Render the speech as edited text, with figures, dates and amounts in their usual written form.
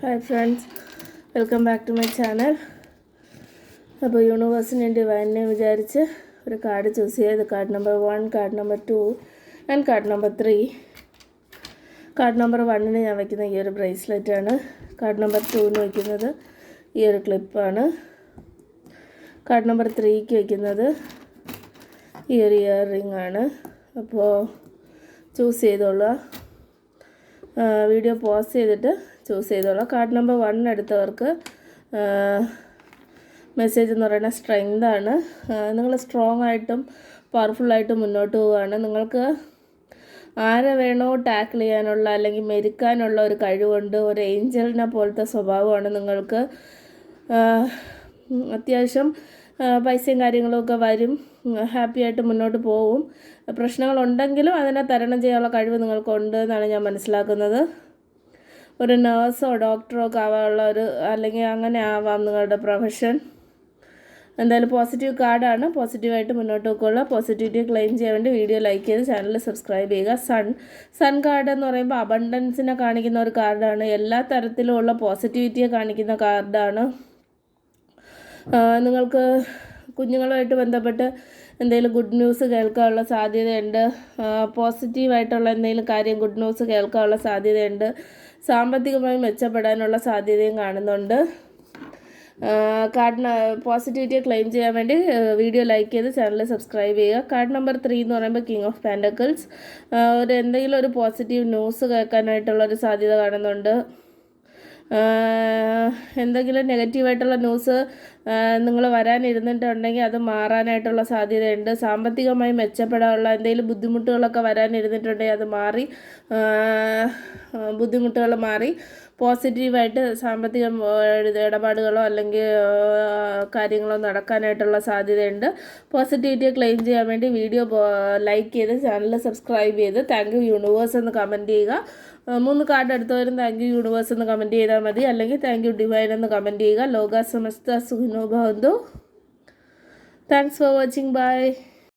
Hi friends, welcome back to my channel. അപ്പോൾ യൂണിവേഴ്സിന് ഡിവൈനെ വിചാരിച്ച് ഒരു കാർഡ് ചൂസ് ചെയ്ത് card number 1, card number 2 and card number 3. Card number 1ന് ഞാൻ വയ്ക്കുന്ന ഈ ഒരു ബ്രേസ്ലെറ്റാണ്. കാർഡ് നമ്പർ 2ന് വയ്ക്കുന്നത് ഈ ഒരു ക്ലിപ്പാണ്. കാർഡ് നമ്പർ 3ക്ക് വയ്ക്കുന്നത് ഈ ഒരു ഇയർ റിംഗ് ആണ്. അപ്പോൾ ചൂസ് ചെയ്തോളുക. വീഡിയോ പോസ് ചെയ്തിട്ട് ചൂസ് ചെയ്തോളാം. കാർഡ് നമ്പർ 1 എടുത്തവർക്ക് മെസ്സേജ് എന്ന് പറയുന്നത് സ്ട്രെങ്താണ്. നിങ്ങൾ സ്ട്രോങ് ആയിട്ടും പവർഫുള്ളായിട്ടും മുന്നോട്ട് പോവുകയാണ്. നിങ്ങൾക്ക് ആരെ വേണോ ടാക്കിൾ ചെയ്യാനുള്ള അല്ലെങ്കിൽ മെരുക്കാനുള്ള ഒരു കഴിവുണ്ട്. ഒരു ഏഞ്ചലിനെ പോലത്തെ സ്വഭാവമാണ് നിങ്ങൾക്ക്. അത്യാവശ്യം പൈസയും കാര്യങ്ങളൊക്കെ വരും. ഹാപ്പി ആയിട്ട് മുന്നോട്ട് പോവും. പ്രശ്നങ്ങളുണ്ടെങ്കിലും അതിനെ തരണം ചെയ്യാനുള്ള കഴിവ് നിങ്ങൾക്കുണ്ട് എന്നാണ് ഞാൻ മനസ്സിലാക്കുന്നത്. ഒരു നേഴ്സോ ഡോക്ടറോ ഒക്കെ ആവാനുള്ള അല്ലെങ്കിൽ അങ്ങനെ ആവാം നിങ്ങളുടെ പ്രൊഫഷൻ. എന്തായാലും പോസിറ്റീവ് കാർഡാണ്. പോസിറ്റീവായിട്ട് മുന്നോട്ട് പോയിക്കൊള്ളുക. പോസിറ്റിവിറ്റി ക്ലെയിം ചെയ്യാൻ വേണ്ടി വീഡിയോ ലൈക്ക് ചെയ്ത് ചാനൽ സബ്സ്ക്രൈബ് ചെയ്യുക. സൺ കാർഡ് എന്ന് പറയുമ്പോൾ അബണ്ടൻസിനെ കാണിക്കുന്ന ഒരു കാർഡാണ്. എല്ലാ തരത്തിലുമുള്ള പോസിറ്റിവിറ്റിയെ കാണിക്കുന്ന കാർഡാണ്. നിങ്ങൾക്ക് കുഞ്ഞുങ്ങളുമായിട്ട് ബന്ധപ്പെട്ട് എന്തെങ്കിലും ഗുഡ് ന്യൂസ് കേൾക്കാനുള്ള സാധ്യതയുണ്ട്. പോസിറ്റീവായിട്ടുള്ള എന്തെങ്കിലും കാര്യം ഗുഡ് ന്യൂസ് കേൾക്കാനുള്ള സാധ്യതയുണ്ട്. സാമ്പത്തികമായി മെച്ചപ്പെടാനുള്ള സാധ്യതയും കാണുന്നുണ്ട്. കാർഡ് പോസിറ്റിവിറ്റിയെ ക്ലെയിം ചെയ്യാൻ വേണ്ടി വീഡിയോ ലൈക്ക് ചെയ്ത് ചാനൽ സബ്സ്ക്രൈബ് ചെയ്യുക. കാർഡ് നമ്പർ 3 എന്ന് പറയുമ്പോൾ കിങ് ഓഫ് പാൻറ്റക്കിൾസ്. എന്തെങ്കിലും ഒരു പോസിറ്റീവ് ന്യൂസ് കേൾക്കാനായിട്ടുള്ളൊരു സാധ്യത കാണുന്നുണ്ട്. എന്തെങ്കിലും നെഗറ്റീവായിട്ടുള്ള ന്യൂസ് നിങ്ങൾ വരാനിരുന്നിട്ടുണ്ടെങ്കിൽ അത് മാറാനായിട്ടുള്ള സാധ്യതയുണ്ട്. സാമ്പത്തികമായി മെച്ചപ്പെടാനുള്ള എന്തെങ്കിലും ബുദ്ധിമുട്ടുകളൊക്കെ വരാനിരുന്നിട്ടുണ്ടെങ്കിൽ അത് മാറി ബുദ്ധിമുട്ടുകൾ മാറി പോസിറ്റീവായിട്ട് സാമ്പത്തിക ഇടപാടുകളോ അല്ലെങ്കിൽ കാര്യങ്ങളോ നടക്കാനായിട്ടുള്ള സാധ്യതയുണ്ട്. പോസിറ്റിവിറ്റിയെ ക്ലെയിം ചെയ്യാൻ വേണ്ടി വീഡിയോ ലൈക്ക് ചെയ്ത് ചാനൽ സബ്സ്ക്രൈബ് ചെയ്ത് താങ്ക് യു യൂണിവേഴ്സ് എന്ന് കമൻറ്റ് ചെയ്യുക. 3 കാർഡ് എടുത്തവരും താങ്ക് യു യൂണിവേഴ്സ് എന്ന് കമൻറ്റ് ചെയ്താൽ മതി. അല്ലെങ്കിൽ താങ്ക് യു ഡിവൈൻ എന്ന് കമൻറ്റ് ചെയ്യുക. ലോക സമസ്ത സുഖിനോ ഭവന്തു. Thanks for watching. ബൈ.